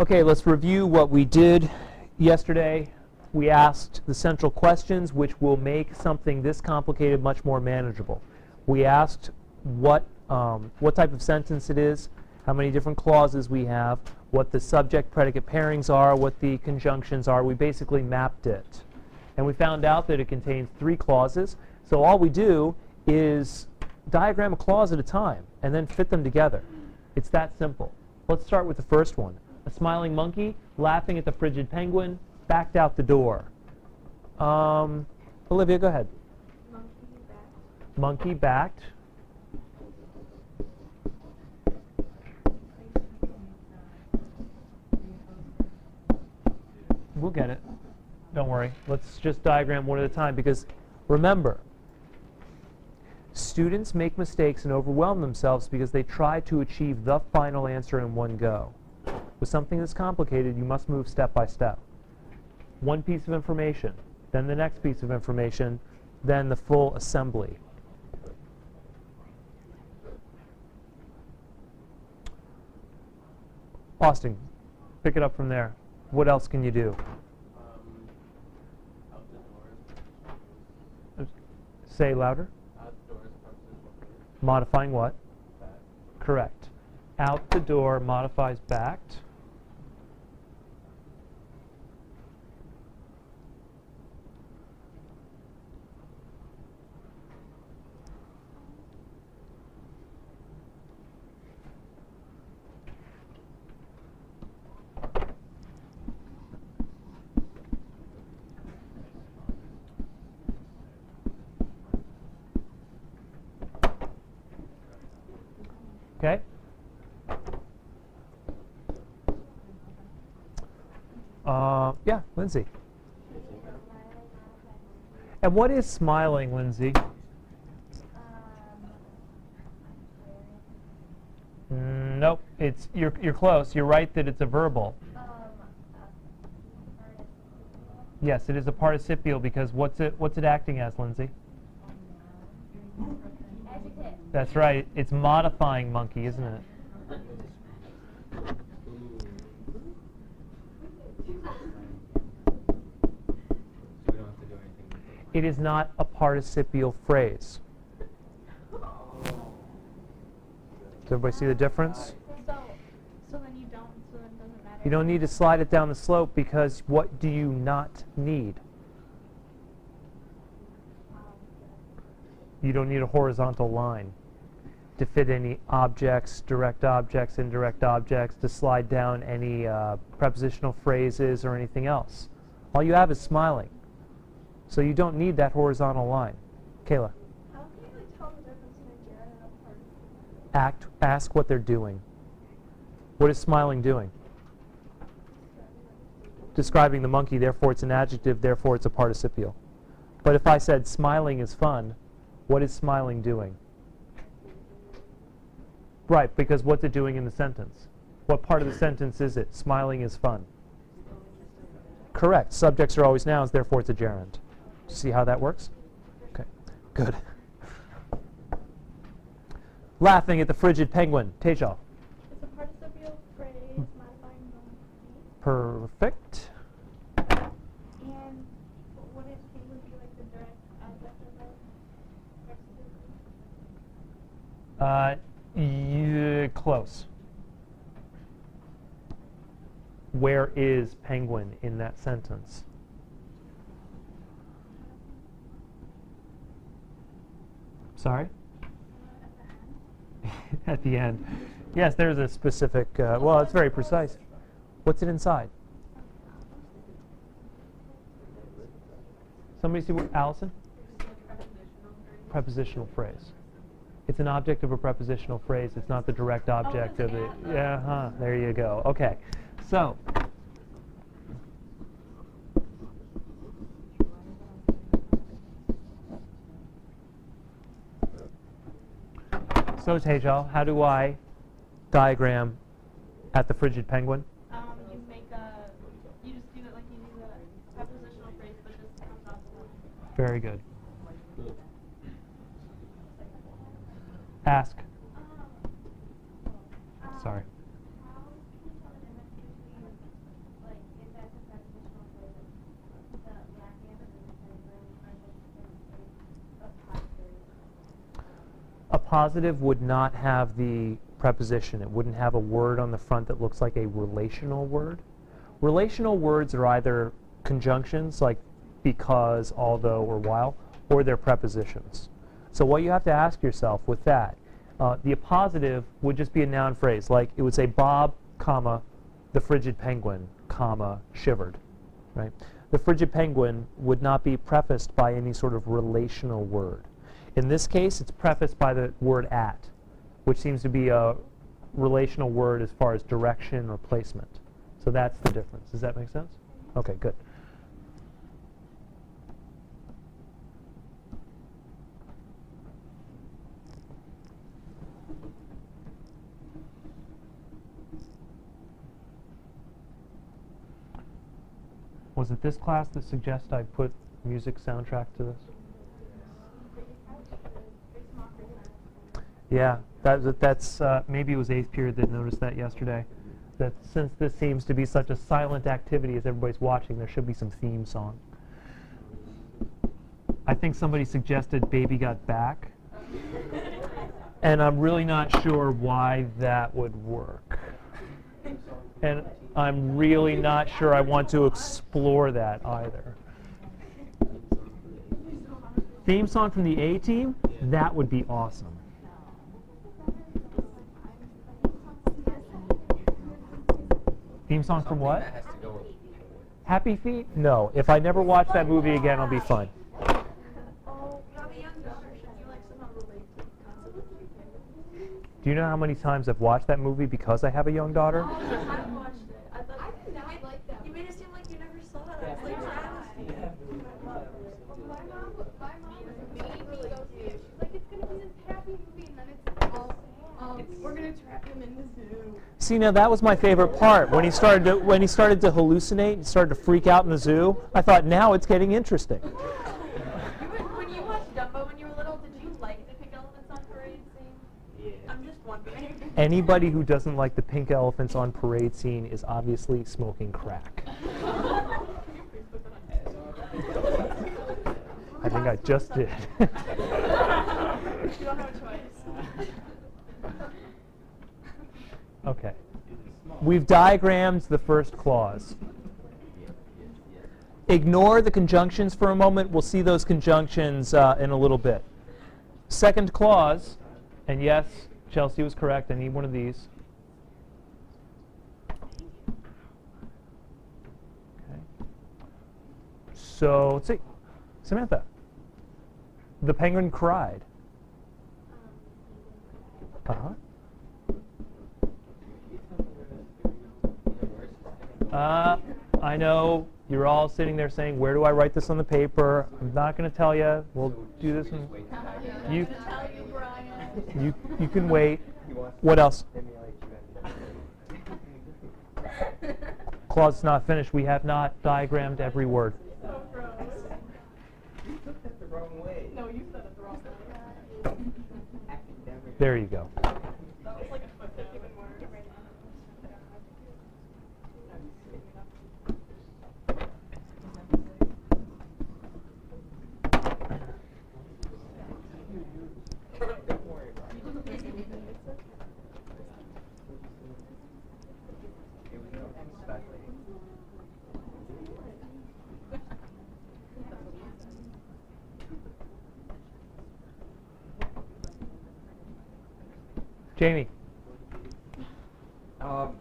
Okay, let's review what we did yesterday. We asked the central questions, which will make something this complicated much more manageable. We asked what type of sentence it is, how many different clauses we have, what the subject-predicate pairings are, what the conjunctions are. We basically mapped it. And we found out that it contains 3 clauses. So all we do is diagram a clause at a time and then fit them together. It's that simple. Let's start with the first one. A smiling monkey, laughing at the frigid penguin, backed out the door. Olivia, go ahead. Monkey backed. We'll get it. Don't worry. Let's just diagram one at a time, because remember, students make mistakes and overwhelm themselves because they try to achieve the final answer in one go. With something that's complicated, you must move step by step. One piece of information, then the next piece of information, then the full assembly. Austin, pick it up from there. What else can you do? Say louder. Modifying what? Back. Correct. Out the door modifies backed. Okay? Yeah, Lindsay. And what is smiling, Lindsay? Nope. You're close. You're right that it's a verbal. Yes, it is a participial because what's it acting as, Lindsay? Adjective. That's right. It's modifying monkey, isn't it? It is not a participial phrase. Does everybody see the difference? So then you don't, so it doesn't matter. You don't need to slide it down the slope because what do you not need? You don't need a horizontal line to fit any objects, direct objects, indirect objects, to slide down any prepositional phrases or anything else. All you have is smiling. So you don't need that horizontal line. Kayla. How can you tell the difference between a gerund and a participle? Ask what they're doing. What is smiling doing? Describing the monkey, therefore it's an adjective, therefore it's a participial. But if I said smiling is fun, what is smiling doing? Right, because what's it doing in the sentence? What part of the sentence is it? Smiling is fun. Correct. Subjects are always nouns, therefore it's a gerund. See how that works? Okay, good. Laughing at the frigid penguin. Tejal. It's a participial phrase modifying the monkey. Perfect. And would it be like the direct object of it? Close. Where is penguin in that sentence? Sorry? At the end. Yes, there's a specific, well, it's very precise. What's it inside? Somebody see what, Allison? Prepositional phrase. It's an object of a prepositional phrase. It's not the direct object of it. Yeah, there you go. Okay. So, Tejal, how do I diagram at the frigid penguin? You just do it like you do the prepositional phrase, but this comes off the line. Very good. Ask. Sorry. appositive would not have the preposition. It wouldn't have a word on the front that looks like a relational word. Relational words are either conjunctions, like because, although, or while, or they're prepositions. So what you have to ask yourself with that, the appositive would just be a noun phrase, like it would say Bob, comma, the frigid penguin, comma, shivered, right? The frigid penguin would not be prefaced by any sort of relational word. In this case, it's prefaced by the word at, which seems to be a relational word as far as direction or placement. So that's the difference. Does that make sense? Okay, good. Was it this class that suggested I put music soundtrack to this? Yeah, that's maybe it was 8th period that noticed that yesterday. That since this seems to be such a silent activity as everybody's watching, there should be some theme song. I think somebody suggested Baby Got Back. And I'm really not sure why that would work. And I'm really not sure I want to explore that either. Theme song from the A-Team? That would be awesome. Theme song from what? Happy Feet? No. If I never watch that movie again, I'll be fine. Do you know how many times I've watched that movie because I have a young daughter? I watched it. I did not like that. You made it seem like you never saw it. I was like, travesty. My mom was making me go see it. She's like, it's gonna be this happy movie, and then it's all, we're gonna trap him in the zoo. See, now that was my favorite part. When he started to hallucinate and started to freak out in the zoo, I thought, now it's getting interesting. When you watched Dumbo when you were little, did you like the Pink Elephants on Parade scene? Yeah. I'm just wondering. Anybody who doesn't like the pink elephants on parade scene is obviously smoking crack. I think I just did. You don't have a choice. Okay. We've diagrammed the first clause. Ignore the conjunctions for a moment. We'll see those conjunctions in a little bit. Second clause, and yes, Chelsea was correct. I need one of these. Okay. So let's see. Samantha. The penguin cried. Uh-huh. I know you're all sitting there saying, where do I write this on the paper? I'm not going to tell you. We'll do this. You can wait. What else? Clause is not finished. We have not diagrammed every word. So gross. You took that the wrong way. No, you said it the wrong way. There you go. That was like a footnote, even more. Don't worry about it. It was nothing special. Jamie. Well,